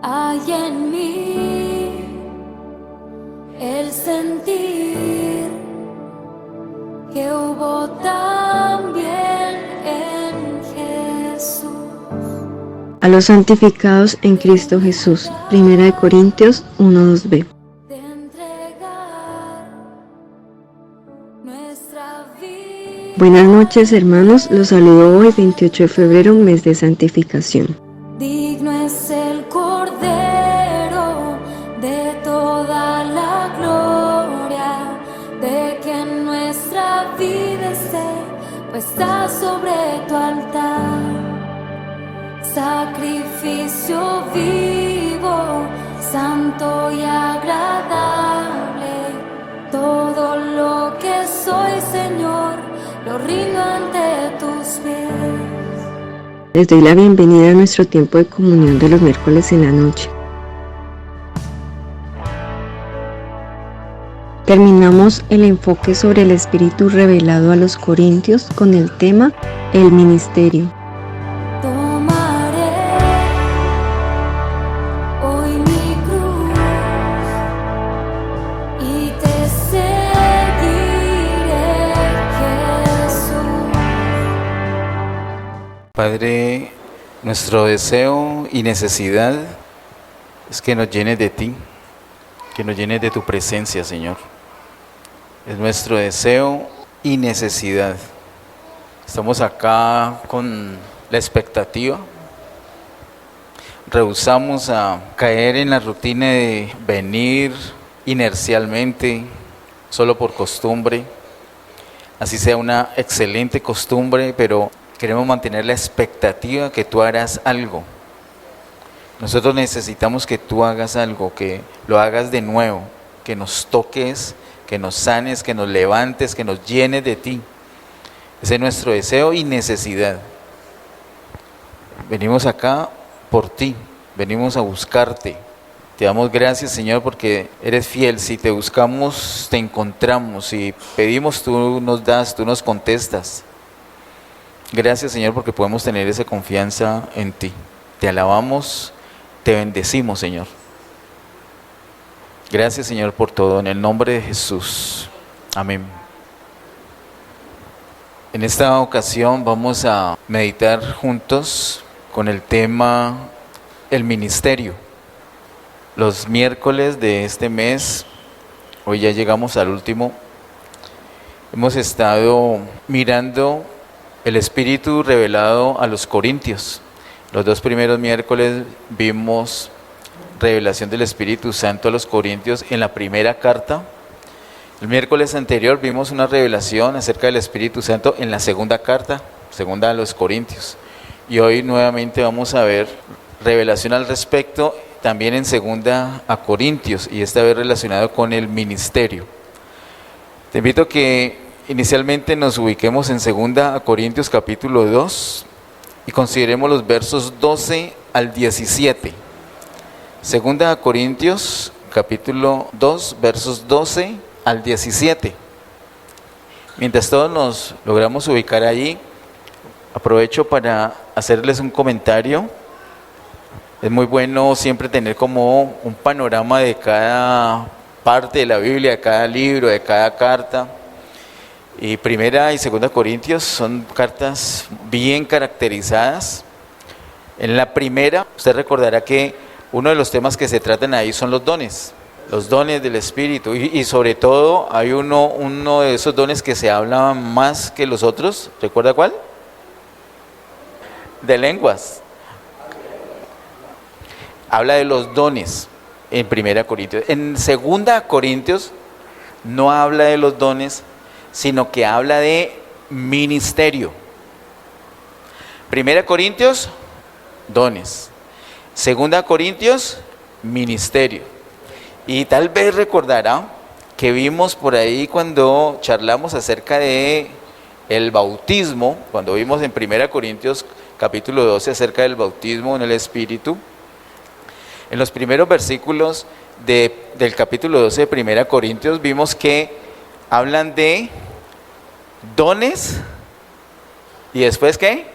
Hay en mí el sentir que hubo también en Jesús. A los santificados en Cristo Jesús. 1 Corintios 1:2b. De entregar nuestra vida. Buenas noches, hermanos. Los saludo hoy, 28 de febrero, mes de santificación. Digno es el Cordero de toda la gloria, de que en nuestra vida esté puesta sobre tu altar. Sacrificio vivo, santo y agradable. Todo lo que soy, Señor, lo rindo ante tus pies. Les doy la bienvenida a nuestro tiempo de comunión de los miércoles en la noche. Terminamos el enfoque sobre el Espíritu revelado a los Corintios con el tema El ministerio. Tomaré hoy mi cruz y te seguiré, Jesús. Padre, nuestro deseo y necesidad es que nos llenes de ti, que nos llenes de tu presencia, Señor. Es nuestro deseo y necesidad. Estamos acá con la expectativa. Rehusamos a caer en la rutina de venir inercialmente, solo por costumbre. Así sea una excelente costumbre, pero queremos mantener la expectativa que tú harás algo. Nosotros necesitamos que tú hagas algo, que lo hagas de nuevo, que nos toques, que nos sanes, que nos levantes, que nos llenes de ti. Ese es nuestro deseo y necesidad. Venimos acá por ti, venimos a buscarte. Te damos gracias, Señor, porque eres fiel. Si te buscamos, te encontramos. Si pedimos, tú nos das, tú nos contestas. Gracias, Señor, porque podemos tener esa confianza en ti. Te alabamos, te bendecimos, Señor. Gracias, Señor, por todo. En el nombre de Jesús. Amén. En esta ocasión vamos a meditar juntos con el tema el ministerio. Los miércoles de este mes, hoy ya llegamos al último, hemos estado mirando el Espíritu revelado a los Corintios. Los dos primeros miércoles vimos revelación del Espíritu Santo a los Corintios en la primera carta. El miércoles anterior vimos una revelación acerca del Espíritu Santo en la segunda carta, segunda a los Corintios. Y hoy nuevamente vamos a ver revelación al respecto también en segunda a Corintios, y esta vez relacionado con el ministerio. Te invito a que inicialmente nos ubiquemos en segunda a Corintios capítulo 2 y consideremos los versos 12 al 17. Segunda a Corintios capítulo 2 versos 12 al 17. Mientras todos nos logramos ubicar allí, aprovecho para hacerles un comentario. Es muy bueno siempre tener como un panorama de cada parte de la Biblia, de cada libro, de cada carta. Y primera y segunda Corintios son cartas bien caracterizadas. En la primera, usted recordará que uno de los temas que se tratan ahí son los dones del Espíritu. Y sobre todo hay uno de esos dones que se habla más que los otros. ¿Recuerda cuál? De lenguas. Habla de los dones en 1 Corintios. En 2 Corintios no habla de los dones, sino que habla de ministerio. 1 Corintios, dones. 2 Corintios, ministerio. Y tal vez recordará que vimos por ahí cuando charlamos acerca de el bautismo, cuando vimos en 1 Corintios capítulo 12 acerca del bautismo en el Espíritu. En los primeros versículos del capítulo 12 de 1 Corintios vimos que hablan de dones y después ¿qué?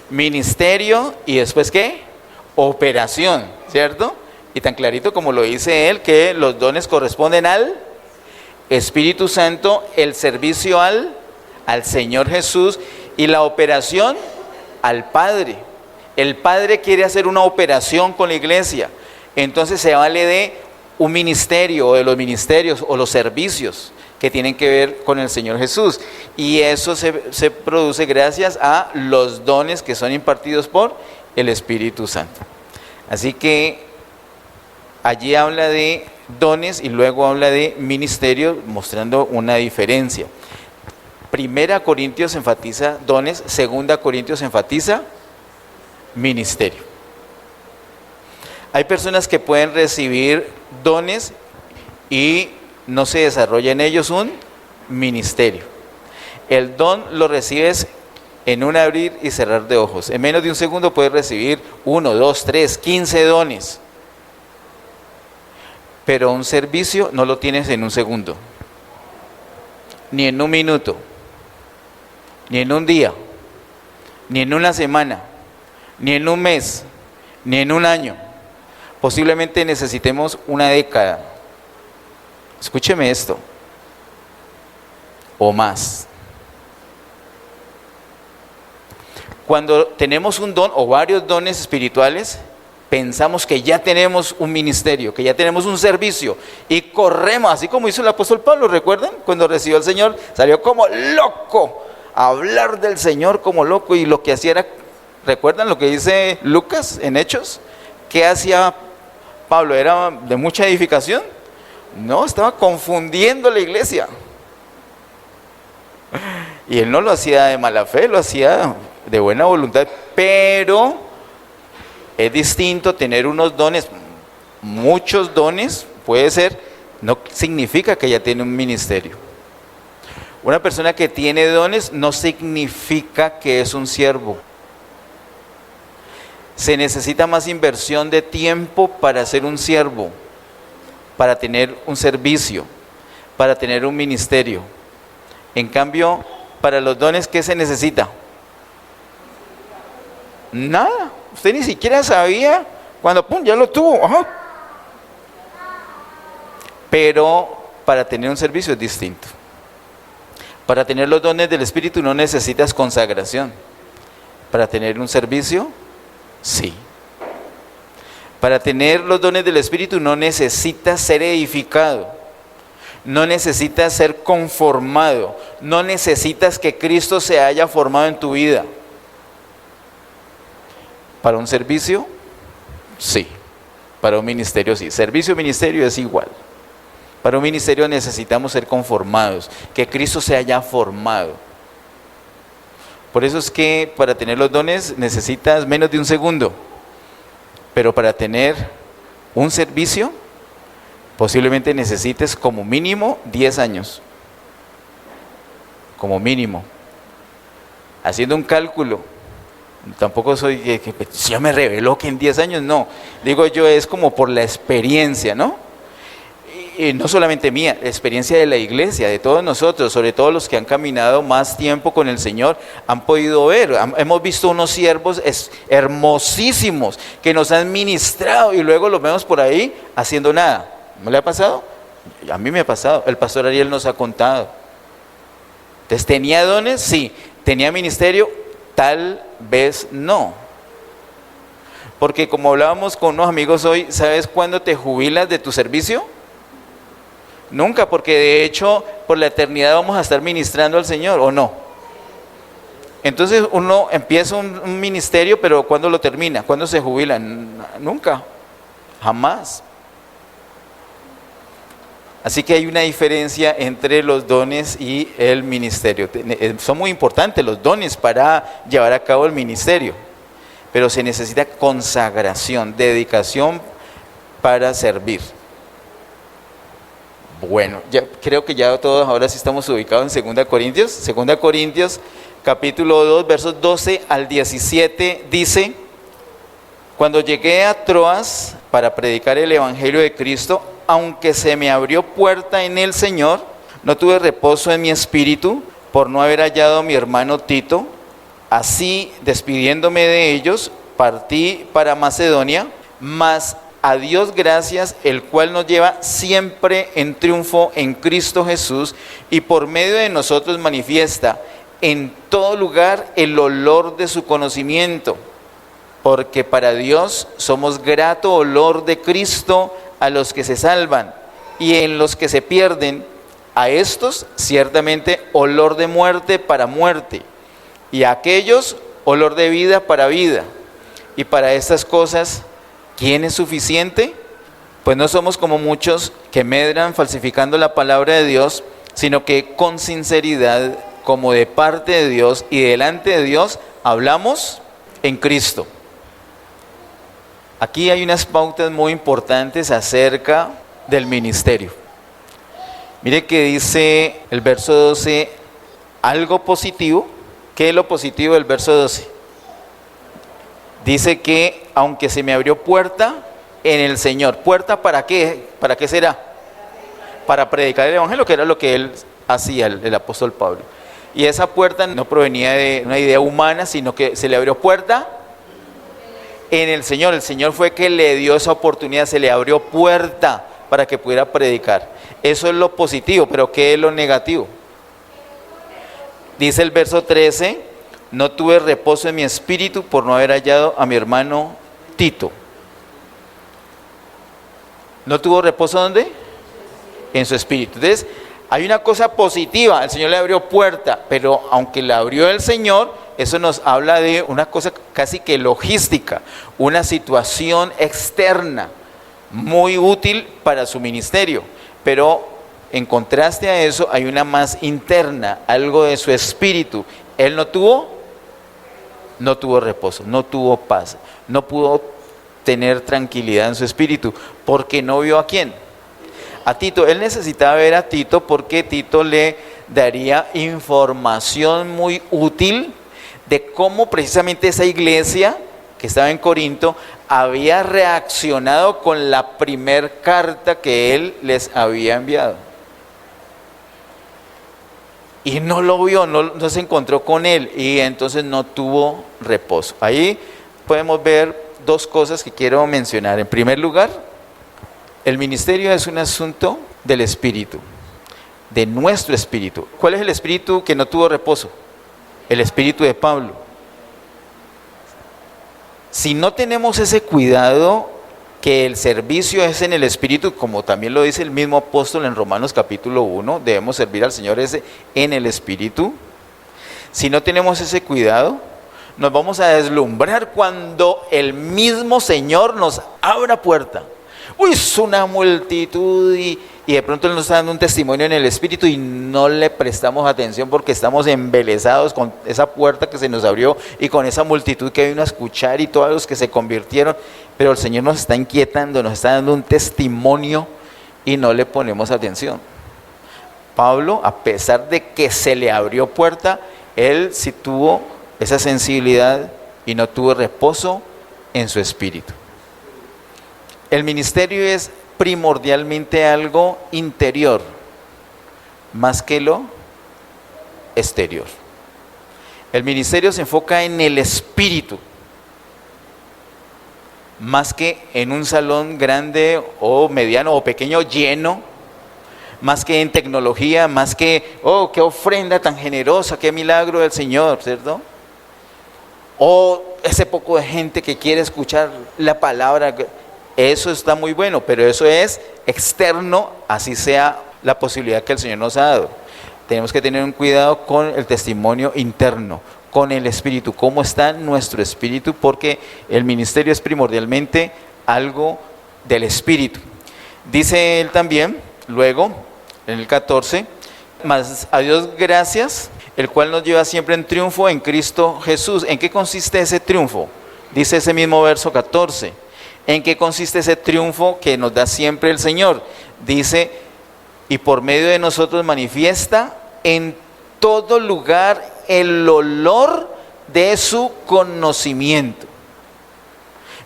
Ministerio y después ¿qué? operación, ¿cierto? Y tan clarito como lo dice él, que los dones corresponden al Espíritu Santo, el servicio al Señor Jesús y la operación al Padre. El Padre quiere hacer una operación con la iglesia, entonces se vale de un ministerio o de los ministerios o los servicios que tienen que ver con el Señor Jesús. Y eso se produce gracias a los dones que son impartidos por el Espíritu Santo. Así que allí habla de dones y luego habla de ministerio, mostrando una diferencia. Primera Corintios enfatiza dones, Segunda Corintios enfatiza ministerio. Hay personas que pueden recibir dones y no se desarrolla en ellos un ministerio. El don lo recibes en un abrir y cerrar de ojos. En menos de un segundo puedes recibir 1, 2, 3, 15 dones. Pero un servicio no lo tienes en un segundo, ni en un minuto, ni en un día, ni en una semana, ni en un mes, ni en un año. Posiblemente necesitemos una década. Escúcheme esto, o más. Cuando tenemos un don o varios dones espirituales, pensamos que ya tenemos un ministerio, que ya tenemos un servicio y corremos, así como hizo el apóstol Pablo, ¿recuerdan? Cuando recibió al Señor, salió como loco a hablar del Señor como loco, y lo que hacía era, ¿recuerdan lo que dice Lucas en Hechos? ¿Qué hacía Pablo? ¿Era de mucha edificación? No, estaba confundiendo la iglesia. Y él no lo hacía de mala fe, lo hacía de buena voluntad, pero es distinto tener unos dones, muchos dones, puede ser, no significa que ya tiene un ministerio. Una persona que tiene dones no significa que es un siervo. Se necesita más inversión de tiempo para ser un siervo, para tener un servicio, para tener un ministerio. En cambio, para los dones, ¿qué se necesita? Nada. Usted ni siquiera sabía cuando ¡pum! Ya lo tuvo. Ajá. Pero para tener un servicio es distinto. Para tener los dones del Espíritu no necesitas consagración. Para tener un servicio, sí. Para tener los dones del Espíritu no necesitas ser edificado. No necesitas ser conformado. No necesitas que Cristo se haya formado en tu vida. Para un servicio, sí. Para un ministerio, sí. Servicio y ministerio es igual. Para un ministerio necesitamos ser conformados, que Cristo se haya formado. Por eso es que para tener los dones necesitas menos de un segundo. Pero para tener un servicio, posiblemente necesites como mínimo 10 años. Como mínimo. Haciendo un cálculo. Tampoco soy que ya me reveló que en 10 años, no. Digo yo, es como por la experiencia, ¿no? Y no solamente mía, la experiencia de la iglesia, de todos nosotros, sobre todo los que han caminado más tiempo con el Señor, han podido ver, hemos visto unos siervos hermosísimos que nos han ministrado y luego los vemos por ahí haciendo nada. ¿No le ha pasado? A mí me ha pasado, el pastor Ariel nos ha contado. Entonces, ¿tenía dones? Sí. ¿Tenía ministerio? Tal vez no. Porque como hablábamos con unos amigos hoy, ¿sabes cuándo te jubilas de tu servicio? Nunca, porque de hecho por la eternidad vamos a estar ministrando al Señor, ¿o no? Entonces uno empieza un ministerio, pero ¿cuándo lo termina? ¿Cuándo se jubila? Nunca, jamás. Así que hay una diferencia entre los dones y el ministerio. Son muy importantes los dones para llevar a cabo el ministerio, pero se necesita consagración, dedicación para servir. Bueno, ya creo que ya todos ahora sí estamos ubicados en 2 Corintios. 2 Corintios capítulo 2, versos 12 al 17 dice: cuando llegué a Troas para predicar el evangelio de Cristo, aunque se me abrió puerta en el Señor, no tuve reposo en mi espíritu por no haber hallado a mi hermano Tito. Así, despidiéndome de ellos, partí para Macedonia, mas a Dios gracias, el cual nos lleva siempre en triunfo en Cristo Jesús, y por medio de nosotros manifiesta en todo lugar el olor de su conocimiento, porque para Dios somos grato olor de Cristo a los que se salvan, y en los que se pierden, a estos ciertamente olor de muerte para muerte, y a aquellos olor de vida para vida. Y para estas cosas, ¿quién es suficiente? Pues no somos como muchos que medran falsificando la palabra de Dios, sino que con sinceridad, como de parte de Dios y delante de Dios, hablamos en Cristo. Aquí hay unas pautas muy importantes acerca del ministerio. Mire que dice el verso 12, algo positivo. ¿Qué es lo positivo del verso 12? Dice que aunque se me abrió puerta en el Señor. ¿Puerta para qué? ¿Para qué será? Para predicar el evangelio, que era lo que él hacía, el apóstol Pablo. Y esa puerta no provenía de una idea humana, sino que se le abrió puerta en el Señor. El Señor fue que le dio esa oportunidad, se le abrió puerta para que pudiera predicar. Eso es lo positivo, pero ¿qué es lo negativo? Dice el verso 13, no tuve reposo en mi espíritu por no haber hallado a mi hermano Tito. ¿No tuvo reposo dónde? En su espíritu. Entonces, hay una cosa positiva, el Señor le abrió puerta, pero aunque la abrió el Señor, eso nos habla de una cosa casi que logística, una situación externa muy útil para su ministerio, pero en contraste a eso hay una más interna, algo de su espíritu. Él no tuvo reposo, no tuvo paz, no pudo tener tranquilidad en su espíritu, porque no vio a quién. A Tito. Él necesitaba ver a Tito porque Tito le daría información muy útil de cómo precisamente esa iglesia que estaba en Corinto había reaccionado con la primer carta que él les había enviado. Y no lo vio, no se encontró con él, y entonces no tuvo reposo. Ahí podemos ver dos cosas que quiero mencionar. En primer lugar, el ministerio es un asunto del espíritu, de nuestro espíritu. ¿Cuál es el espíritu que no tuvo reposo? El espíritu de Pablo. Si no tenemos ese cuidado, que el servicio es en el espíritu, como también lo dice el mismo apóstol en Romanos capítulo 1, debemos servir al Señor en el espíritu. Si no tenemos ese cuidado, nos vamos a deslumbrar cuando el mismo Señor nos abra puerta. Uy, es una multitud y de pronto Él nos está dando un testimonio en el espíritu y no le prestamos atención porque estamos embelesados con esa puerta que se nos abrió y con esa multitud que vino a escuchar y todos los que se convirtieron. Pero el Señor nos está inquietando, nos está dando un testimonio y no le ponemos atención. Pablo, a pesar de que se le abrió puerta, él sí tuvo esa sensibilidad y no tuvo reposo en su espíritu. El ministerio es primordialmente algo interior, más que lo exterior. El ministerio se enfoca en el espíritu, más que en un salón grande o mediano o pequeño lleno, más que en tecnología, más que, oh, qué ofrenda tan generosa, qué milagro del Señor, ¿cierto? O ese poco de gente que quiere escuchar la palabra. Eso está muy bueno, pero eso es externo, así sea la posibilidad que el Señor nos ha dado. Tenemos que tener un cuidado con el testimonio interno, con el espíritu, cómo está nuestro espíritu, porque el ministerio es primordialmente algo del espíritu. Dice él también, luego, en el 14, mas a Dios gracias, el cual nos lleva siempre en triunfo en Cristo Jesús. ¿En qué consiste ese triunfo? Dice ese mismo verso 14. ¿En qué consiste ese triunfo que nos da siempre el Señor? Dice, y por medio de nosotros manifiesta en todo lugar el olor de su conocimiento.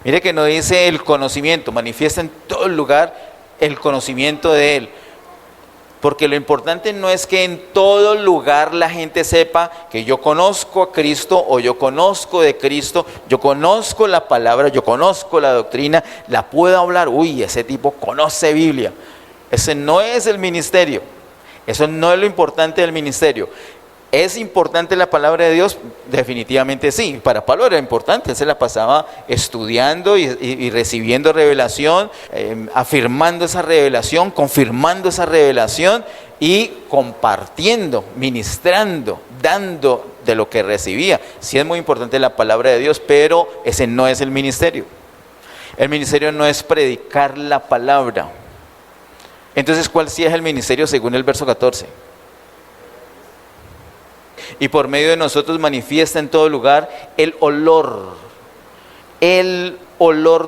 Mire que no dice el conocimiento, manifiesta en todo lugar el conocimiento de Él. Porque lo importante no es que en todo lugar la gente sepa que yo conozco a Cristo o yo conozco de Cristo, yo conozco la palabra, yo conozco la doctrina, la puedo hablar. Uy, ese tipo conoce Biblia. Ese no es el ministerio. Eso no es lo importante del ministerio. ¿Es importante la palabra de Dios? Definitivamente sí. Para Pablo era importante, él se la pasaba estudiando y recibiendo revelación, afirmando esa revelación, confirmando esa revelación y compartiendo, ministrando, dando de lo que recibía. Sí es muy importante la palabra de Dios, pero ese no es el ministerio. El ministerio no es predicar la palabra. Entonces, ¿cuál sí es el ministerio según el verso 14? Y por medio de nosotros manifiesta en todo lugar el olor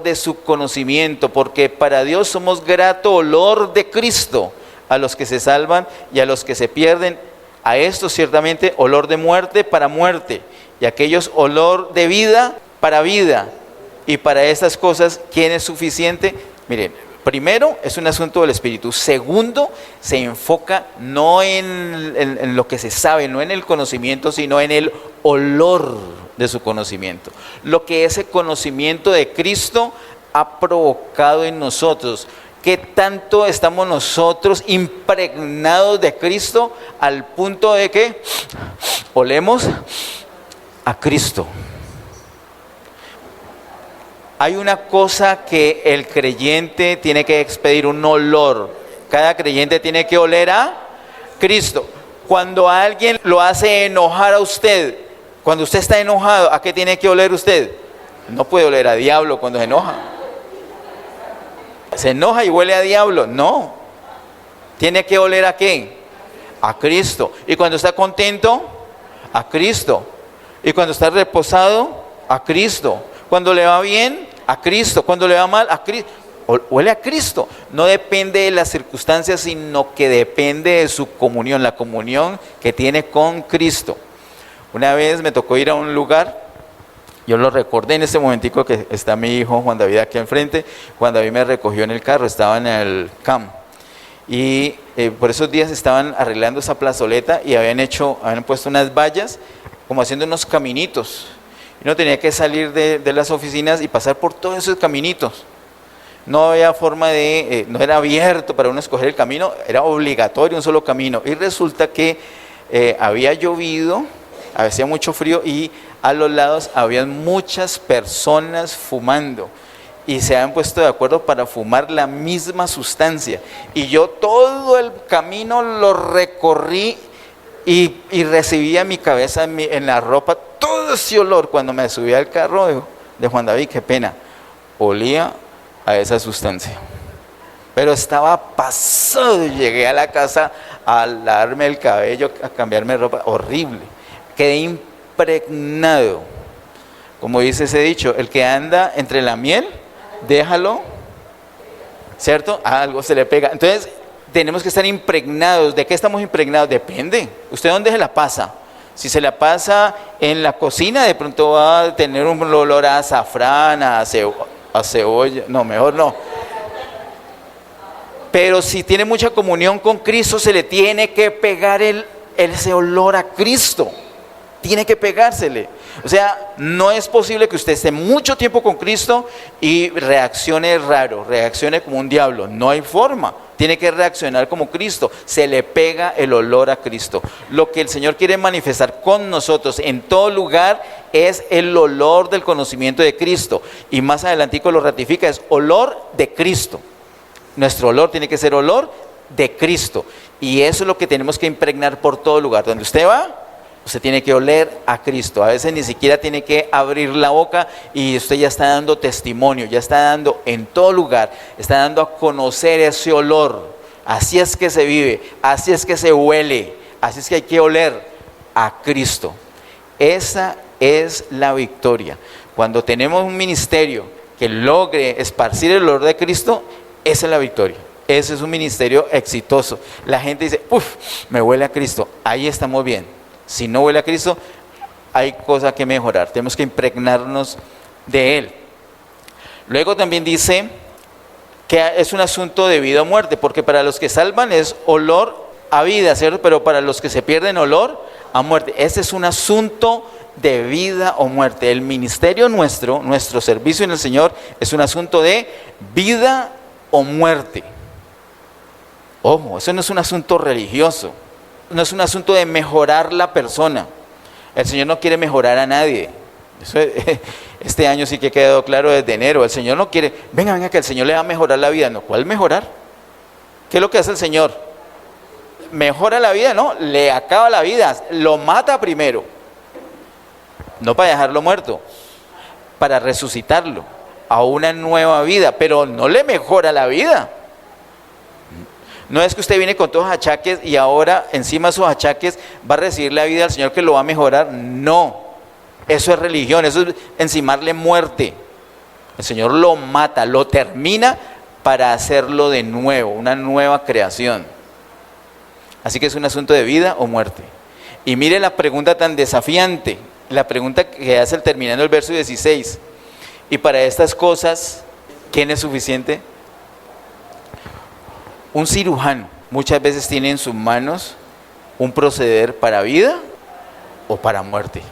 de su conocimiento, porque para Dios somos grato olor de Cristo a los que se salvan y a los que se pierden. A estos ciertamente olor de muerte para muerte, y a aquellos olor de vida para vida. Y para estas cosas, ¿quién es suficiente? Miren, primero, es un asunto del Espíritu. Segundo, se enfoca no en lo que se sabe, no en el conocimiento, sino en el olor de su conocimiento. Lo que ese conocimiento de Cristo ha provocado en nosotros. ¿Qué tanto estamos nosotros impregnados de Cristo al punto de que olemos a Cristo? Hay una cosa que el creyente tiene que expedir, un olor. Cada creyente tiene que oler a Cristo. Cuando alguien lo hace enojar a usted, cuando usted está enojado, ¿a qué tiene que oler usted? No puede oler a diablo cuando se enoja. ¿Se enoja y huele a diablo? No. ¿Tiene que oler a qué? A Cristo. ¿Y cuando está contento? A Cristo. ¿Y cuando está reposado? A Cristo. Cuando le va bien, a Cristo. Cuando le va mal, a Cristo. Huele a Cristo. No depende de las circunstancias, sino que depende de su comunión, la comunión que tiene con Cristo. Una vez me tocó ir a un lugar, yo lo recordé en este momentico que está mi hijo Juan David aquí enfrente. Juan David me recogió en el carro, estaba en el CAM. Y por esos días estaban arreglando esa plazoleta y habían puesto unas vallas, como haciendo unos caminitos. Uno tenía que salir de las oficinas y pasar por todos esos caminitos. No había forma no era abierto para uno escoger el camino, era obligatorio un solo camino. Y resulta que había llovido, hacía mucho frío y a los lados había muchas personas fumando. Y se habían puesto de acuerdo para fumar la misma sustancia. Y yo todo el camino lo recorrí y recibía en mi cabeza, en la ropa, todo ese olor. Cuando me subí al carro de Juan David, qué pena, olía a esa sustancia. Pero estaba pasado, llegué a la casa a lavarme el cabello, a cambiarme de ropa, horrible. Quedé impregnado. Como dice ese dicho, el que anda entre la miel, déjalo, ¿cierto? Algo se le pega. Entonces, tenemos que estar impregnados. ¿De qué estamos impregnados? Depende. ¿Usted dónde se la pasa? Si se la pasa en la cocina, de pronto va a tener un olor a azafrán, a cebolla. No, mejor no. Pero si tiene mucha comunión con Cristo, se le tiene que pegar ese olor a Cristo. Tiene que pegársele. O sea, no es posible que usted esté mucho tiempo con Cristo y reaccione raro, reaccione como un diablo. No hay forma. Tiene que reaccionar como Cristo. Se le pega el olor a Cristo. Lo que el Señor quiere manifestar con nosotros en todo lugar es el olor del conocimiento de Cristo. Y más adelantico lo ratifica, es olor de Cristo. Nuestro olor tiene que ser olor de Cristo. Y eso es lo que tenemos que impregnar por todo lugar. Donde usted va, usted tiene que oler a Cristo. A veces ni siquiera tiene que abrir la boca y usted ya está dando testimonio, ya está dando en todo lugar, está dando a conocer ese olor. Así es que se vive, así es que se huele, así es que hay que oler a Cristo. Esa es la victoria. Cuando tenemos un ministerio que logre esparcir el olor de Cristo, esa es la victoria. Ese es un ministerio exitoso. La gente dice, me huele a Cristo. Ahí estamos bien. Si no huele a Cristo, hay cosas que mejorar. Tenemos que impregnarnos de Él. Luego también dice que es un asunto de vida o muerte, porque para los que salvan es olor a vida, ¿cierto? Pero para los que se pierden, olor a muerte. Ese es un asunto de vida o muerte. El ministerio nuestro servicio en el Señor es un asunto de vida o muerte. Ojo, eso no es un asunto religioso, no es un asunto de mejorar la persona. El Señor no quiere mejorar a nadie. Eso, este año sí que ha quedado claro desde enero. El Señor no quiere, venga, que el Señor le va a mejorar la vida. No, ¿cuál mejorar? ¿Qué es lo que hace el Señor? ¿Mejora la vida? No, le acaba la vida, lo mata primero. No para dejarlo muerto, para resucitarlo a una nueva vida, pero no le mejora la vida. No es que usted viene con todos los achaques y ahora encima de sus achaques va a recibir la vida del Señor que lo va a mejorar. No, eso es religión, eso es encimarle muerte. El Señor lo mata, lo termina para hacerlo de nuevo, una nueva creación. Así que es un asunto de vida o muerte. Y mire la pregunta tan desafiante, la pregunta que hace el terminando el verso 16. Y para estas cosas, ¿quién es suficiente? Un cirujano muchas veces tiene en sus manos un proceder para vida o para muerte.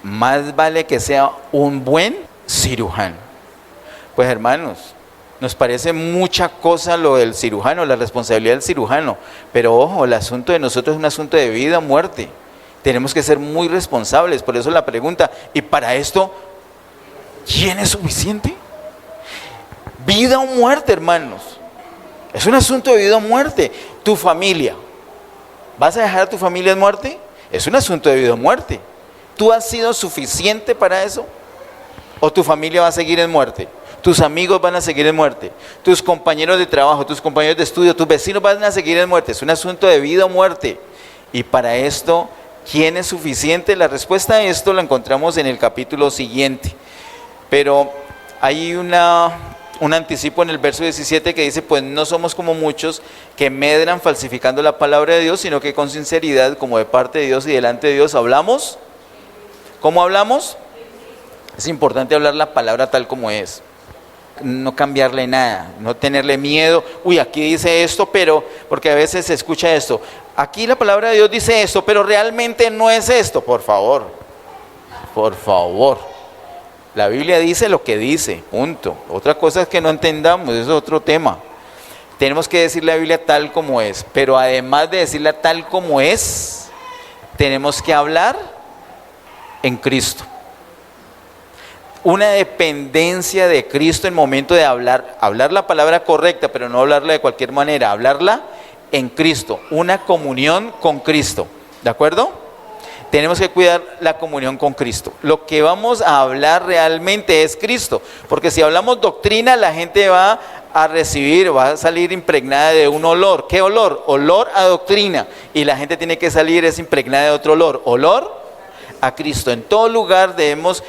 Más vale que sea un buen cirujano. Pues hermanos, nos parece mucha cosa lo del cirujano, la responsabilidad del cirujano, pero ojo, el asunto de nosotros es un asunto de vida o muerte. Tenemos que ser muy responsables, por eso la pregunta, y para esto, ¿quién es suficiente? Vida o muerte, hermanos. Es un asunto de vida o muerte. Tu familia, ¿vas a dejar a tu familia en muerte? Es un asunto de vida o muerte. ¿Tú has sido suficiente para eso? ¿O tu familia va a seguir en muerte? Tus amigos van a seguir en muerte, tus compañeros de trabajo, tus compañeros de estudio, tus vecinos van a seguir en muerte. Es un asunto de vida o muerte. Y para esto, ¿quién es suficiente? La respuesta a esto la encontramos en el capítulo siguiente. Pero hay un anticipo en el verso 17 que dice, pues no somos como muchos que medran falsificando la palabra de Dios, sino que con sinceridad, como de parte de Dios y delante de Dios, hablamos. ¿Cómo hablamos? Es importante hablar la palabra tal como es. No cambiarle nada, no tenerle miedo. Uy, aquí dice esto, pero, porque a veces se escucha esto. Aquí la palabra de Dios dice esto, pero realmente no es esto. Por favor, por favor. La Biblia dice lo que dice, punto. Otra cosa es que no entendamos, eso es otro tema. Tenemos que decir la Biblia tal como es, pero además de decirla tal como es, tenemos que hablar en Cristo. Una dependencia de Cristo en el momento de hablar la palabra correcta, pero no hablarla de cualquier manera, hablarla en Cristo, una comunión con Cristo, ¿de acuerdo? Tenemos que cuidar la comunión con Cristo. Lo que vamos a hablar realmente es Cristo, porque si hablamos doctrina, la gente va a recibir, va a salir impregnada de un olor. ¿Qué olor? Olor a doctrina, y la gente tiene que salir impregnada de otro olor a Cristo. En todo lugar debemos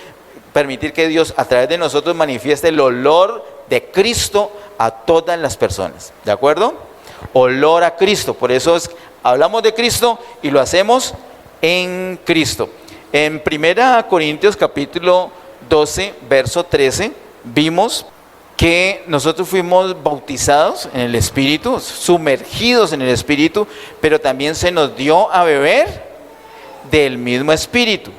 permitir que Dios a través de nosotros manifieste el olor de Cristo a todas las personas, ¿de acuerdo? Olor a Cristo, por eso hablamos de Cristo y lo hacemos en Cristo. En 1 Corintios capítulo 12, verso 13, vimos que nosotros fuimos bautizados en el Espíritu, sumergidos en el Espíritu, pero también se nos dio a beber del mismo Espíritu.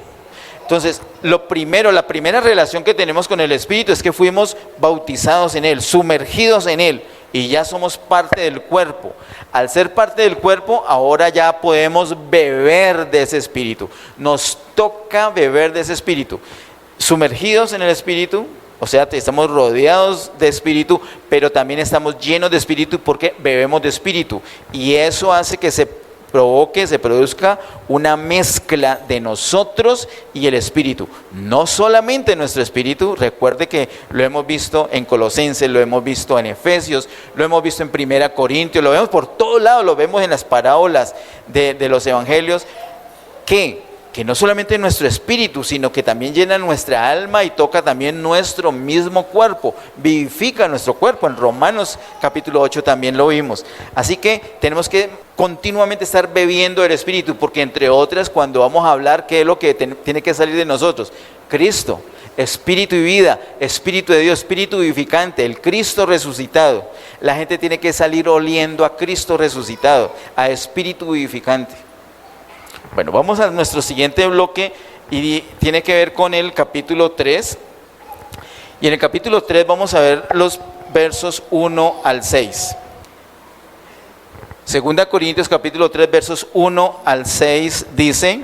Entonces, la primera relación que tenemos con el Espíritu es que fuimos bautizados en Él, sumergidos en Él, y ya somos parte del cuerpo. Al ser parte del cuerpo, ahora ya podemos beber de ese Espíritu. Nos toca beber de ese Espíritu. Sumergidos en el Espíritu, o sea, estamos rodeados de Espíritu, pero también estamos llenos de Espíritu porque bebemos de Espíritu. Y eso hace que se produzca una mezcla de nosotros y el Espíritu. No solamente nuestro Espíritu, recuerde que lo hemos visto en Colosenses, lo hemos visto en Efesios, lo hemos visto en 1 Corintios, lo vemos por todos lados, lo vemos en las parábolas de los evangelios, que no solamente nuestro espíritu, sino que también llena nuestra alma y toca también nuestro mismo cuerpo, vivifica nuestro cuerpo. En Romanos capítulo 8 también lo vimos. Así que tenemos que continuamente estar bebiendo del Espíritu, porque entre otras, cuando vamos a hablar, ¿qué es lo que tiene que salir de nosotros? Cristo. espíritu y vida, espíritu de Dios, espíritu vivificante, el Cristo resucitado. La gente tiene que salir oliendo a Cristo resucitado, a espíritu vivificante. Bueno, vamos a nuestro siguiente bloque y tiene que ver con el capítulo 3. Y en el capítulo 3 vamos a ver los versos 1 al 6. Segunda Corintios capítulo 3 versos 1 al 6 dice: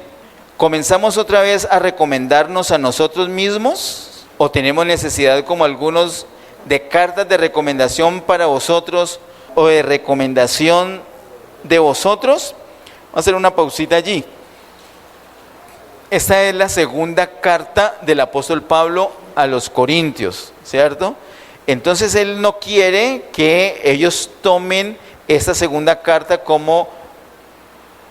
¿comenzamos otra vez a recomendarnos a nosotros mismos? ¿O tenemos necesidad, como algunos, de cartas de recomendación para vosotros o de recomendación de vosotros? Vamos a hacer una pausita allí. Esta es la segunda carta del apóstol Pablo a los Corintios, ¿cierto? Entonces él no quiere que ellos tomen esta segunda carta como,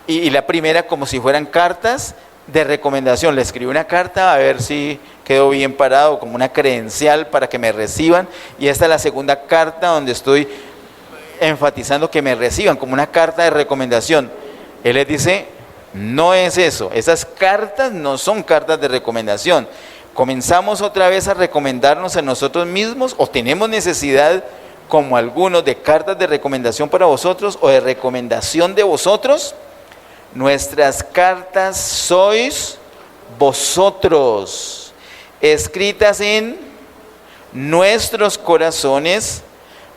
y la primera como si fueran cartas de recomendación. Le escribí una carta a ver si quedó bien parado, como una credencial para que me reciban. Y esta es la segunda carta donde estoy enfatizando que me reciban, como una carta de recomendación. Él les dice, no es eso, esas cartas no son cartas de recomendación. ¿Comenzamos otra vez a recomendarnos a nosotros mismos o tenemos necesidad, como algunos, de cartas de recomendación para vosotros o de recomendación de vosotros? Nuestras cartas sois vosotros, escritas en nuestros corazones,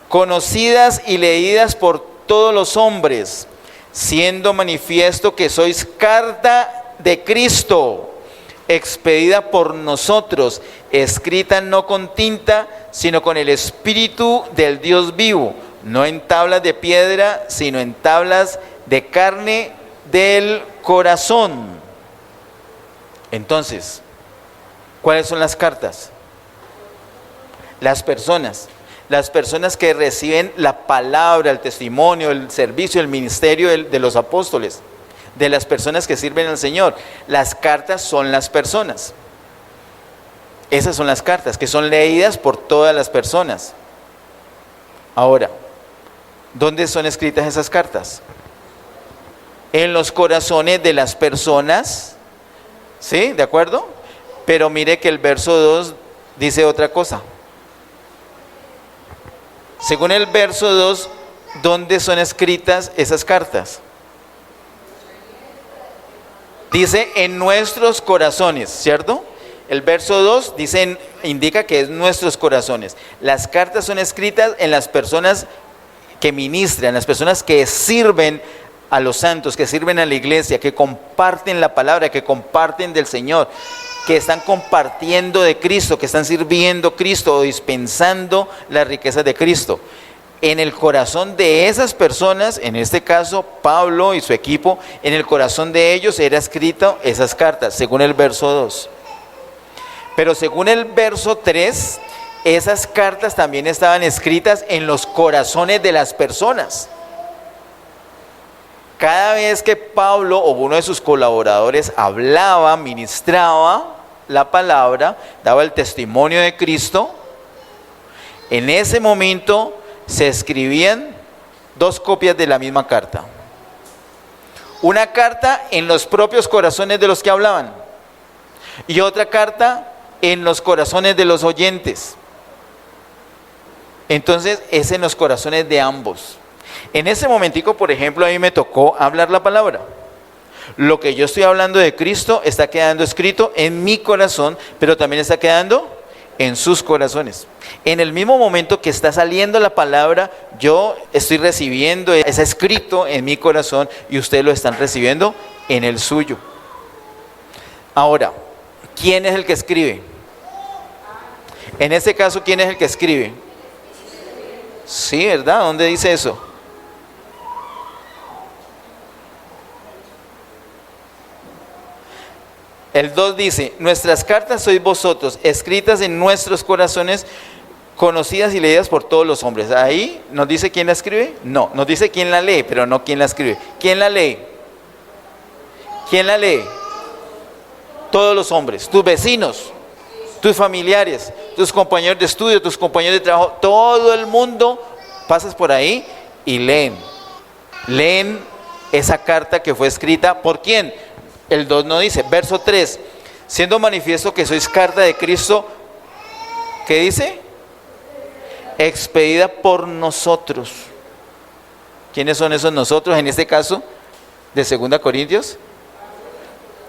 conocidas y leídas por todos los hombres, siendo manifiesto que sois carta de Cristo, expedida por nosotros, escrita no con tinta, sino con el Espíritu del Dios vivo, no en tablas de piedra, sino en tablas de carne del corazón. Entonces, ¿cuáles son las cartas? Las personas que reciben la palabra, el testimonio, el servicio, el ministerio de los apóstoles, de las personas que sirven al Señor. Las cartas son las personas. Esas son las cartas que son leídas por todas las personas. Ahora, ¿dónde son escritas esas cartas? En los corazones de las personas, ¿sí? ¿De acuerdo? Pero mire que el verso 2 dice otra cosa. Según el verso 2, ¿dónde son escritas esas cartas? Dice en nuestros corazones, ¿cierto? El verso 2 dice, indica que es nuestros corazones. Las cartas son escritas en las personas que ministran, las personas que sirven a los santos, que sirven a la iglesia, que comparten la palabra, que comparten del Señor, que están compartiendo de Cristo, que están sirviendo a Cristo o dispensando las riquezas de Cristo. En el corazón de esas personas, en este caso Pablo y su equipo, en el corazón de ellos era escrito esas cartas, según el verso 2. Pero según el verso 3, esas cartas también estaban escritas en los corazones de las personas. Cada vez que Pablo o uno de sus colaboradores hablaba, ministraba la palabra, daba el testimonio de Cristo, en ese momento se escribían 2 copias de la misma carta. Una carta en los propios corazones de los que hablaban y otra carta en los corazones de los oyentes. Entonces es en los corazones de ambos. En ese momentico, por ejemplo, a mí me tocó hablar la palabra. Lo que yo estoy hablando de Cristo está quedando escrito en mi corazón, pero también está quedando en sus corazones. En el mismo momento que está saliendo la palabra, yo estoy recibiendo, está escrito en mi corazón y ustedes lo están recibiendo en el suyo. Ahora, ¿quién es el que escribe? En este caso, ¿quién es el que escribe? Sí, ¿verdad? ¿Dónde dice eso? El 2 dice, nuestras cartas sois vosotros, escritas en nuestros corazones, conocidas y leídas por todos los hombres. Ahí nos dice quién la escribe. No, nos dice quién la lee, pero no quién la escribe. ¿Quién la lee? ¿Quién la lee? Todos los hombres, tus vecinos, tus familiares, tus compañeros de estudio, tus compañeros de trabajo, todo el mundo pasas por ahí y leen esa carta que fue escrita. ¿Por quién? El 2 no dice, verso 3, siendo manifiesto que sois carta de Cristo, ¿qué dice? Expedida por nosotros. ¿Quiénes son esos nosotros? En este caso, de 2 Corintios,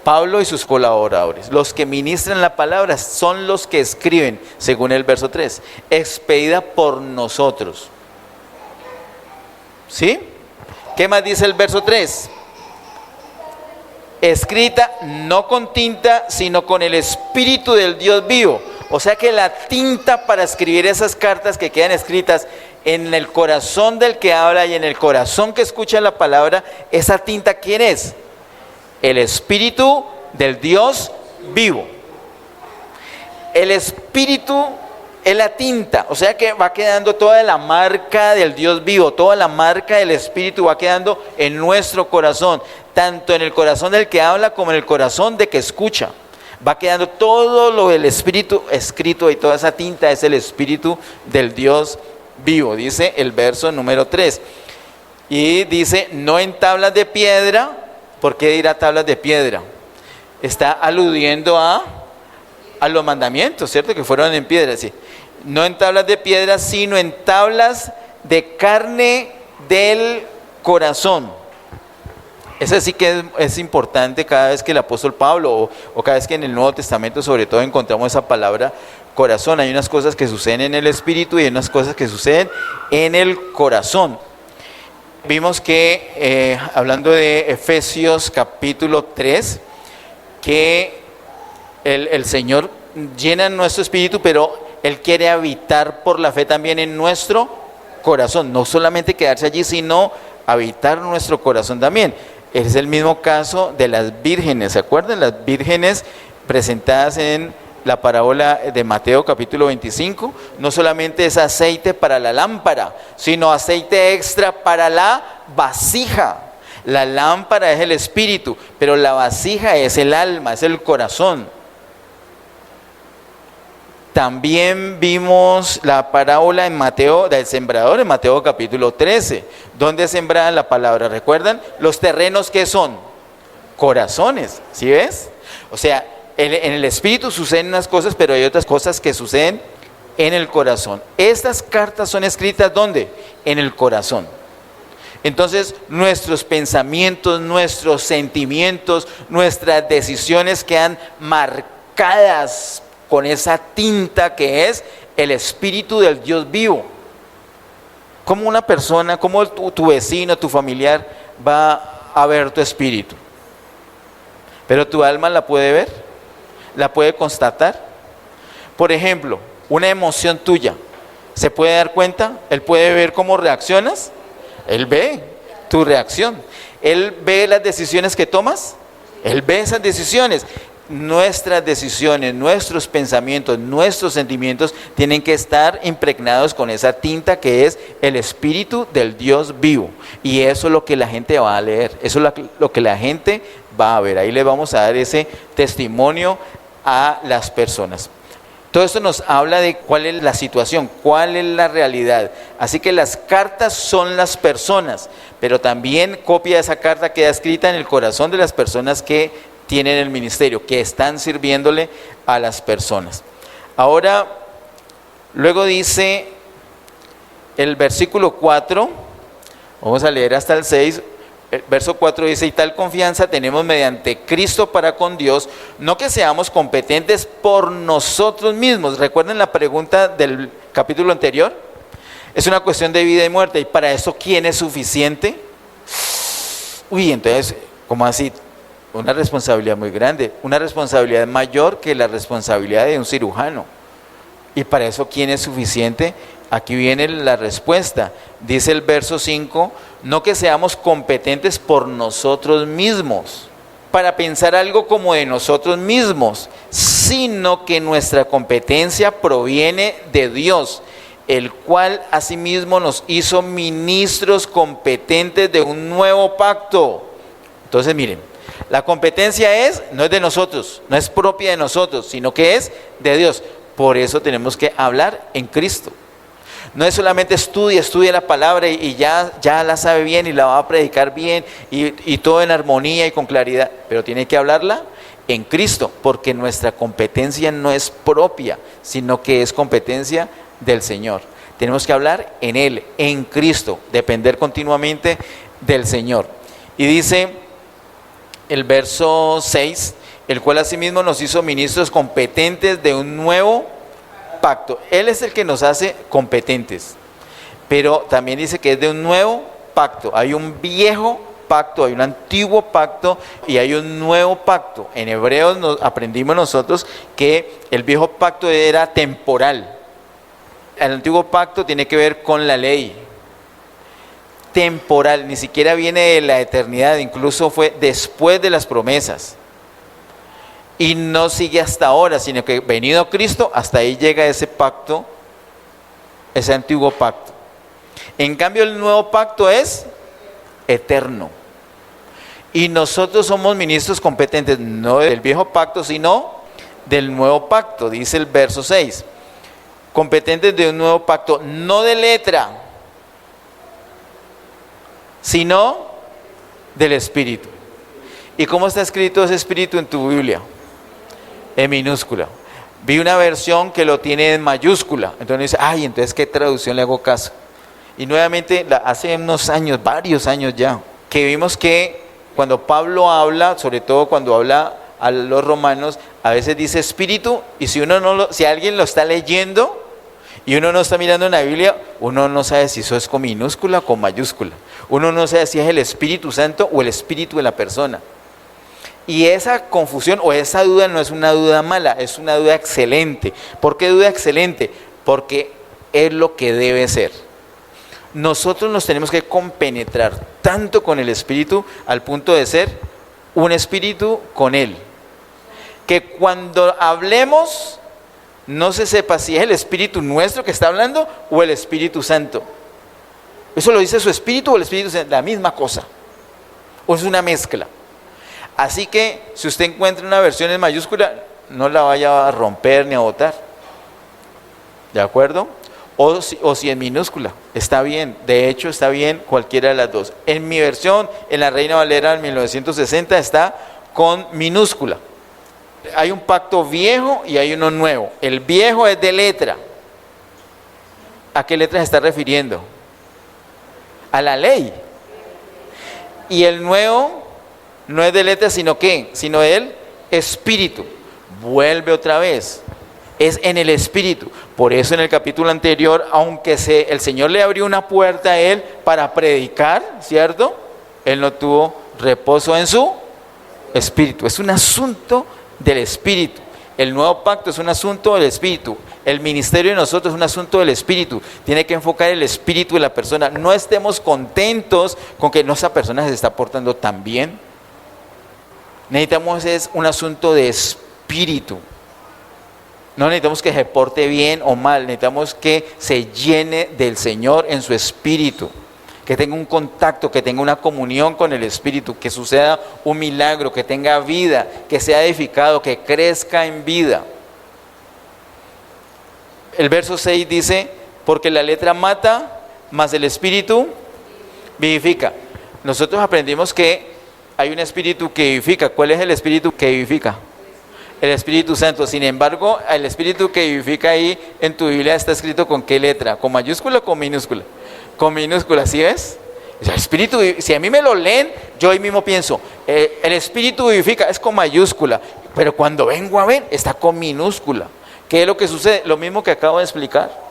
Pablo y sus colaboradores. Los que ministran la palabra son los que escriben, según el verso 3. Expedida por nosotros. ¿Sí? ¿Qué más dice el verso 3? Escrita no con tinta, sino con el Espíritu del Dios vivo. O sea que la tinta para escribir esas cartas que quedan escritas en el corazón del que habla y en el corazón que escucha la palabra, esa tinta, ¿quién es? El Espíritu del Dios vivo. El Espíritu es la tinta, o sea que va quedando toda la marca del Dios vivo, toda la marca del Espíritu va quedando en nuestro corazón, tanto en el corazón del que habla como en el corazón del que escucha. Va quedando todo lo del Espíritu escrito y toda esa tinta es el Espíritu del Dios vivo, dice el verso número 3. Y dice, no en tablas de piedra. ¿Por qué dirá tablas de piedra? Está aludiendo a los mandamientos, ¿cierto? Que fueron en piedra, sí. No en tablas de piedra, sino en tablas de carne del corazón. Eso sí que es importante cada vez que el apóstol Pablo o cada vez que en el Nuevo Testamento sobre todo encontramos esa palabra corazón. Hay unas cosas que suceden en el espíritu y hay unas cosas que suceden en el corazón. Vimos que, hablando de Efesios capítulo 3, que el Señor llena nuestro espíritu, pero Él quiere habitar por la fe también en nuestro corazón. No solamente quedarse allí, sino habitar nuestro corazón también. Es el mismo caso de las vírgenes, ¿se acuerdan? Las vírgenes presentadas en la parábola de Mateo capítulo 25, no solamente es aceite para la lámpara, sino aceite extra para la vasija. La lámpara es el espíritu, pero la vasija es el alma, es el corazón. También vimos la parábola en Mateo, del sembrador en Mateo capítulo 13, donde sembraban la palabra. ¿Recuerdan? Los terrenos, ¿qué son? Corazones, ¿sí ves? O sea, en el espíritu suceden unas cosas, pero hay otras cosas que suceden en el corazón. Estas cartas son escritas ¿dónde? En el corazón. Entonces, nuestros pensamientos, nuestros sentimientos, nuestras decisiones quedan marcadas con esa tinta que es el Espíritu del Dios vivo. ¿Cómo una persona, cómo tu vecino, tu familiar va a ver tu espíritu? Pero tu alma la puede ver, la puede constatar. Por ejemplo, una emoción tuya, ¿se puede dar cuenta? Él puede ver cómo reaccionas. Él ve tu reacción. Él ve las decisiones que tomas. Él ve esas decisiones. Nuestras decisiones, nuestros pensamientos, nuestros sentimientos tienen que estar impregnados con esa tinta que es el Espíritu del Dios vivo. Y eso es lo que la gente va a leer, eso es lo que la gente va a ver. Ahí le vamos a dar ese testimonio a las personas. Todo esto nos habla de cuál es la situación, cuál es la realidad. Así que las cartas son las personas, pero también copia de esa carta queda escrita en el corazón de las personas que tienen el ministerio, que están sirviéndole a las personas. Ahora, luego dice el versículo 4, vamos a leer hasta el 6, el verso 4 dice, y tal confianza tenemos mediante Cristo para con Dios, no que seamos competentes por nosotros mismos. ¿Recuerden la pregunta del capítulo anterior? Es una cuestión de vida y muerte, y para eso, ¿quién es suficiente? Uy, entonces, ¿cómo así? Una responsabilidad muy grande, una responsabilidad mayor que la responsabilidad de un cirujano. Y para eso, ¿quién es suficiente? Aquí viene la respuesta. Dice el verso 5, no que seamos competentes por nosotros mismos, para pensar algo como de nosotros mismos, sino que nuestra competencia proviene de Dios, el cual asimismo nos hizo ministros competentes de un nuevo pacto. Entonces miren, la competencia no es de nosotros, no es propia de nosotros, sino que es de Dios. Por eso tenemos que hablar en Cristo. No es solamente estudia la palabra y ya la sabe bien y la va a predicar bien y todo en armonía y con claridad, pero tiene que hablarla en Cristo, porque nuestra competencia no es propia, sino que es competencia del Señor. Tenemos que hablar en Él, en Cristo, depender continuamente del Señor. Y dice el verso 6, el cual asimismo nos hizo ministros competentes de un nuevo pacto. Él es el que nos hace competentes, pero también dice que es de un nuevo pacto. Hay un viejo pacto, hay un antiguo pacto y hay un nuevo pacto. En Hebreos aprendimos nosotros que el viejo pacto era temporal. El antiguo pacto tiene que ver con la ley. Temporal, ni siquiera viene de la eternidad, incluso fue después de las promesas. Y no sigue hasta ahora, sino que venido Cristo, hasta ahí llega ese pacto, ese antiguo pacto. En cambio, el nuevo pacto es eterno. Y nosotros somos ministros competentes, no del viejo pacto, sino del nuevo pacto, dice el verso 6. Competentes de un nuevo pacto, no de letra, sino del Espíritu. ¿Y cómo está escrito ese Espíritu en tu Biblia? En minúscula. Vi una versión que lo tiene en mayúscula. Entonces dice, ay, entonces ¿qué traducción le hago caso? Y nuevamente, hace unos años, varios años ya, que vimos que cuando Pablo habla, sobre todo cuando habla a los romanos, a veces dice Espíritu, y si alguien lo está leyendo y uno no está mirando en la Biblia, uno no sabe si eso es con minúscula o con mayúscula. Uno no sabe si es el Espíritu Santo o el Espíritu de la persona. Y esa confusión o esa duda no es una duda mala, es una duda excelente. ¿Por qué duda excelente? Porque es lo que debe ser. Nosotros nos tenemos que compenetrar tanto con el Espíritu al punto de ser un espíritu con Él. Que cuando hablemos no se sepa si es el Espíritu nuestro que está hablando o el Espíritu Santo. ¿Eso lo dice su Espíritu o el Espíritu Santo? La misma cosa. O es una mezcla. Así que si usted encuentra una versión en mayúscula, no la vaya a romper ni a botar. ¿De acuerdo? O si en minúscula, está bien. De hecho, está bien cualquiera de las dos. En mi versión, en la Reina Valera en 1960, está con minúscula. Hay un pacto viejo y hay uno nuevo. El viejo es de letra. ¿A qué letra se está refiriendo? A la ley. Y el nuevo no es de letra, sino ¿qué? Sino el Espíritu. Vuelve otra vez. Es en el Espíritu. Por eso en el capítulo anterior, aunque el Señor le abrió una puerta a él para predicar, ¿cierto? Él no tuvo reposo en su Espíritu. Es un asunto del Espíritu. El nuevo pacto es un asunto del Espíritu. El ministerio de nosotros es un asunto del Espíritu. Tiene que enfocar el Espíritu de la persona. No estemos contentos con que esa persona se está portando tan bien. Necesitamos es un asunto de Espíritu. No necesitamos que se porte bien o mal, necesitamos que se llene del Señor en su Espíritu, que tenga un contacto, que tenga una comunión con el Espíritu, que suceda un milagro, que tenga vida, que sea edificado, que crezca en vida. El verso 6 dice, porque la letra mata, mas el Espíritu vivifica. Nosotros aprendimos que hay un Espíritu que vivifica. ¿Cuál es el Espíritu que vivifica? El Espíritu Santo. Sin embargo, el Espíritu que vivifica ahí en tu Biblia está escrito ¿con qué letra? ¿Con mayúscula o con minúscula? Con minúscula, ¿sí ves? El Espíritu, si a mí me lo leen, yo ahí mismo pienso, el Espíritu vivifica, es con mayúscula, pero cuando vengo a ver, está con minúscula. ¿Qué es lo que sucede? Lo mismo que acabo de explicar.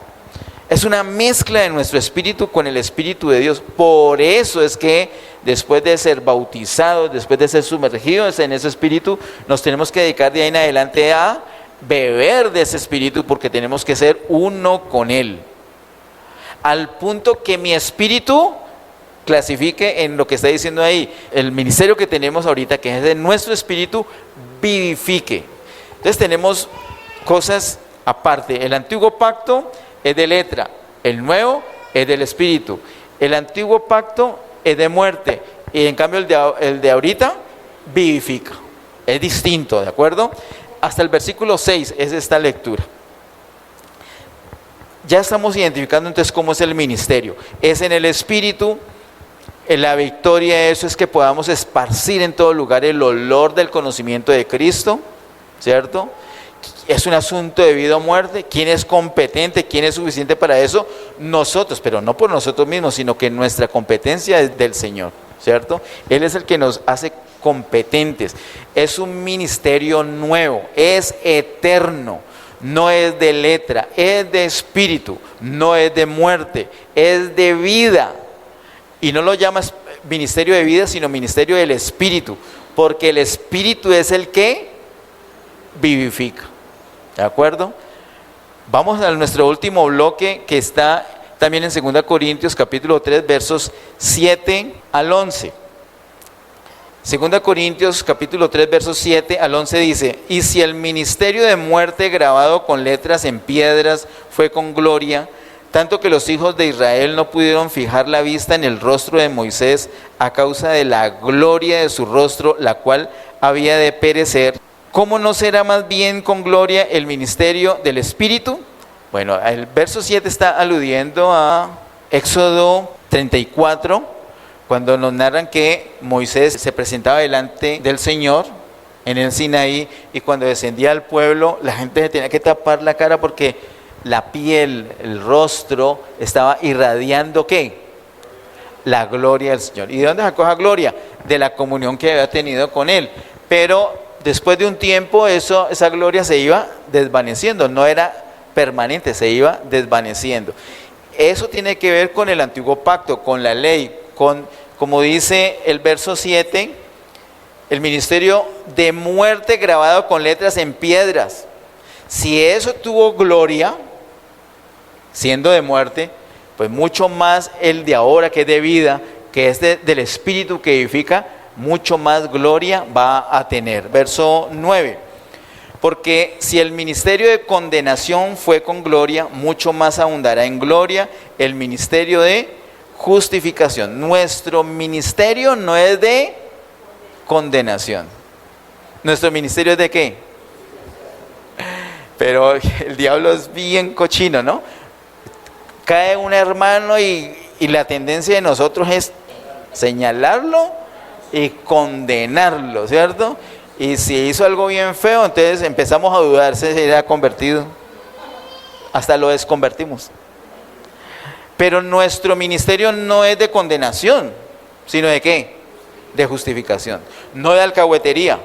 Es una mezcla de nuestro espíritu con el Espíritu de Dios. Por eso es que después de ser bautizados, después de ser sumergidos en ese espíritu, nos tenemos que dedicar de ahí en adelante a beber de ese espíritu, porque tenemos que ser uno con Él. Al punto que mi espíritu clasifique en lo que está diciendo ahí. El ministerio que tenemos ahorita, que es de nuestro espíritu, vivifique. Entonces tenemos cosas aparte. El antiguo pacto es de letra, el nuevo es del espíritu. El antiguo pacto es de muerte y en cambio el de ahorita vivifica. Es distinto, ¿de acuerdo? Hasta el versículo 6 es esta lectura. Ya estamos identificando entonces cómo es el ministerio. Es en el espíritu, La victoria de eso es que podamos esparcir en todo lugar el olor del conocimiento de Cristo, ¿cierto? Es un asunto de vida o muerte. ¿Quién es competente? ¿Quién es suficiente para eso? Nosotros, pero no por nosotros mismos, sino que nuestra competencia es del Señor, ¿cierto? Él es el que nos hace competentes. Es un ministerio nuevo, es eterno, no es de letra, es de espíritu, no es de muerte, es de vida. Y no lo llamas ministerio de vida, sino ministerio del espíritu, porque el espíritu es el que vivifica. ¿De acuerdo? Vamos a nuestro último bloque, que está también en 2 Corintios capítulo 3, versos 7 al 11. 2 Corintios capítulo 3, versos 7 al 11 dice: y si el ministerio de muerte grabado con letras en piedras fue con gloria, tanto que los hijos de Israel no pudieron fijar la vista en el rostro de Moisés a causa de la gloria de su rostro, la cual había de perecer, ¿cómo no será más bien con gloria el ministerio del Espíritu? Bueno, el verso 7 está aludiendo a Éxodo 34, cuando nos narran que Moisés se presentaba delante del Señor en el Sinaí, y cuando descendía al pueblo, la gente se tenía que tapar la cara porque la piel, el rostro, estaba irradiando ¿qué? La gloria del Señor. ¿Y de dónde sacó esa gloria? De la comunión que había tenido con Él. Pero después de un tiempo esa gloria se iba desvaneciendo, no era permanente, se iba desvaneciendo. Eso tiene que ver con el antiguo pacto, con la ley, como dice el verso 7, el ministerio de muerte grabado con letras en piedras. Si eso tuvo gloria, siendo de muerte, pues mucho más el de ahora, que es de vida, que es del Espíritu que vivifica, mucho más gloria va a tener. Verso 9, porque si el ministerio de condenación fue con gloria, mucho más abundará en gloria el ministerio de justificación. Nuestro ministerio no es de condenación. Nuestro ministerio es de ¿qué? Pero el diablo es bien cochino, ¿no? Cae un hermano y la tendencia de nosotros es señalarlo y condenarlo, ¿cierto? Y si hizo algo bien feo, entonces empezamos a dudar si se era convertido. Hasta lo desconvertimos. Pero nuestro ministerio no es de condenación, sino de ¿qué? De justificación. No de alcahuetería,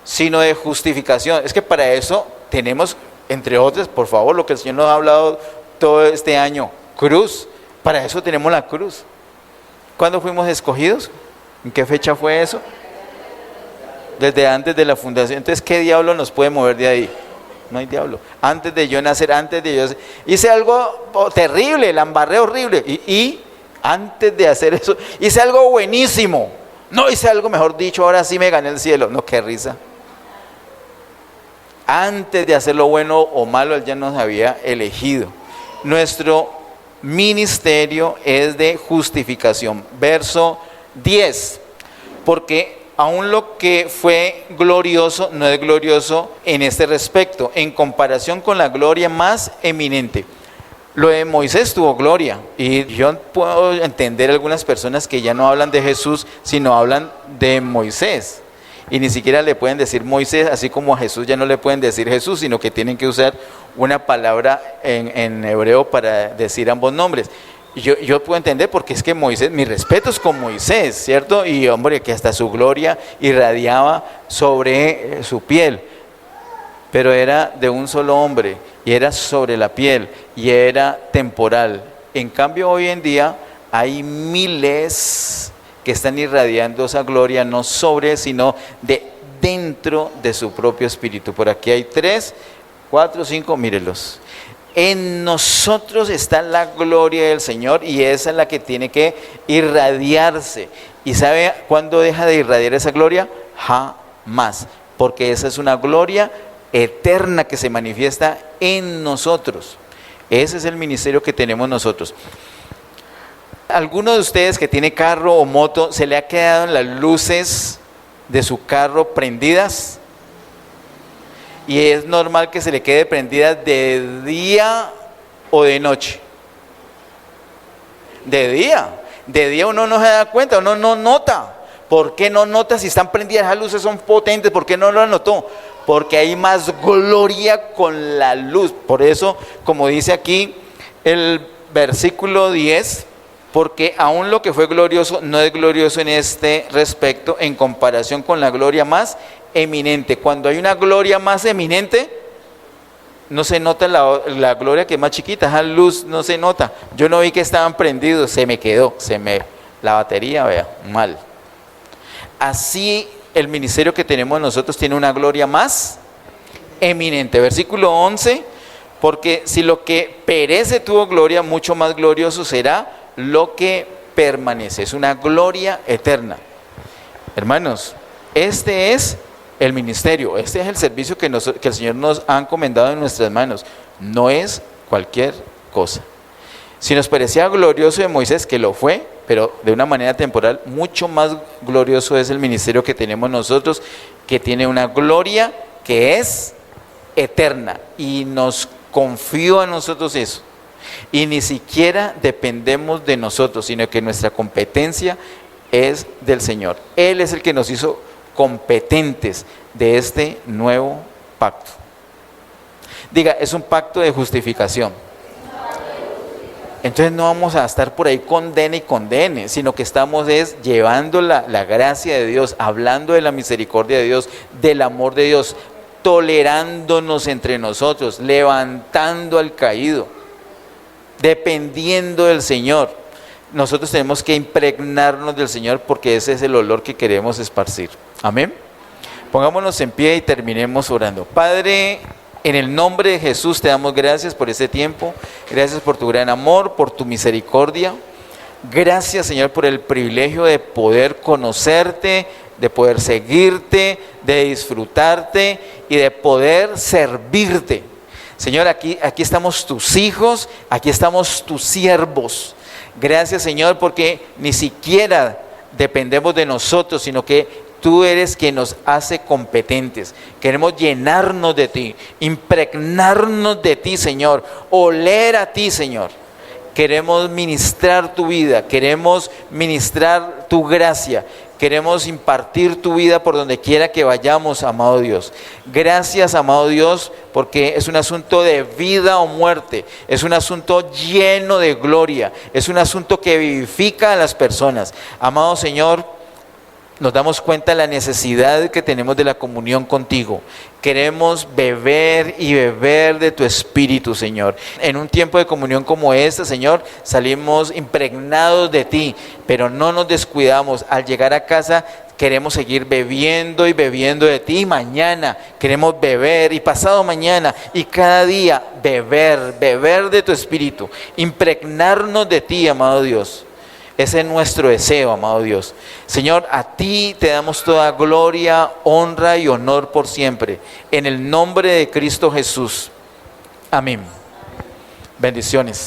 sino de justificación. Es que para eso tenemos, entre otras, por favor, lo que el Señor nos ha hablado todo este año, cruz. Para eso tenemos la cruz. ¿Cuándo fuimos escogidos? ¿En qué fecha fue eso? Desde antes de la fundación. Entonces, ¿qué diablo nos puede mover de ahí? No hay diablo. Antes de yo nacer, hice algo terrible, la embarré horrible. Y antes de hacer eso, hice algo buenísimo. No, hice algo, mejor dicho, ahora sí me gané el cielo. No, qué risa. Antes de hacer lo bueno o malo, Él ya nos había elegido. Nuestro ministerio es de justificación. Verso 10. Porque aún lo que fue glorioso no es glorioso en este respecto, en comparación con la gloria más eminente. Lo de Moisés tuvo gloria, y yo puedo entender algunas personas que ya no hablan de Jesús, sino hablan de Moisés. Y ni siquiera le pueden decir Moisés, así como a Jesús ya no le pueden decir Jesús, sino que tienen que usar una palabra en hebreo para decir ambos nombres. Yo puedo entender, porque es que Moisés, mis respetos con Moisés, ¿cierto? Y hombre, que hasta su gloria irradiaba sobre su piel. Pero era de un solo hombre, y era sobre la piel, y era temporal. En cambio, hoy en día hay miles que están irradiando esa gloria, no sobre, sino de dentro de su propio espíritu. Por aquí hay 3, 4, 5, mírelos. En nosotros está la gloria del Señor, y esa es la que tiene que irradiarse. ¿Y sabe cuándo deja de irradiar esa gloria? Jamás, porque esa es una gloria eterna que se manifiesta en nosotros. Ese es el ministerio que tenemos nosotros. ¿Alguno de ustedes que tiene carro o moto, se le ha quedado en las luces de su carro prendidas? Y es normal que se le quede prendida de día o de noche. De día. De día uno no se da cuenta, uno no nota. ¿Por qué no nota si están prendidas las luces, son potentes? ¿Por qué no lo notó? Porque hay más gloria con la luz. Por eso, como dice aquí el versículo 10, porque aún lo que fue glorioso no es glorioso en este respecto en comparación con la gloria más eminente. Cuando hay una gloria más eminente, no se nota la gloria que es más chiquita, esa luz no se nota. Yo no vi que estaban prendidos, se me quedó, la batería, vea, mal. Así el ministerio que tenemos nosotros tiene una gloria más eminente. Versículo 11, porque si lo que perece tuvo gloria, mucho más glorioso será lo que permanece. Es una gloria eterna. Hermanos, este es el ministerio, este es el servicio que el Señor nos ha encomendado en nuestras manos. No es cualquier cosa. Si nos parecía glorioso de Moisés, que lo fue, pero de una manera temporal, mucho más glorioso es el ministerio que tenemos nosotros, que tiene una gloria que es eterna, y nos confió a nosotros eso. Y ni siquiera dependemos de nosotros, sino que nuestra competencia es del Señor. Él es el que nos hizo competentes de este nuevo pacto. Diga, es un pacto de justificación. Entonces no vamos a estar por ahí condene y condene, sino que estamos llevando la gracia de Dios, hablando de la misericordia de Dios, del amor de Dios, tolerándonos entre nosotros, levantando al caído, dependiendo del Señor. Nosotros tenemos que impregnarnos del Señor, porque ese es el olor que queremos esparcir. Amén. Pongámonos en pie y terminemos orando. Padre, en el nombre de Jesús te damos gracias por este tiempo. Gracias por tu gran amor, por tu misericordia. Gracias, Señor, por el privilegio de poder conocerte, de poder seguirte, de disfrutarte y de poder servirte. Señor, aquí estamos tus hijos, aquí estamos tus siervos. Gracias, Señor, porque ni siquiera dependemos de nosotros, sino que tú eres quien nos hace competentes. Queremos llenarnos de ti, impregnarnos de ti, Señor, oler a ti, Señor. Queremos ministrar tu vida, queremos ministrar tu gracia, queremos impartir tu vida por donde quiera que vayamos, amado Dios. Gracias, amado Dios, porque es un asunto de vida o muerte, es un asunto lleno de gloria, es un asunto que vivifica a las personas. Amado Señor, nos damos cuenta de la necesidad que tenemos de la comunión contigo. Queremos beber y beber de tu Espíritu, Señor. En un tiempo de comunión como este, Señor, salimos impregnados de ti, pero no nos descuidamos. Al llegar a casa queremos seguir bebiendo y bebiendo de ti. Mañana queremos beber, y pasado mañana, y cada día beber de tu Espíritu, impregnarnos de ti, amado Dios. Ese es nuestro deseo, amado Dios. Señor, a ti te damos toda gloria, honra y honor por siempre. En el nombre de Cristo Jesús. Amén. Bendiciones.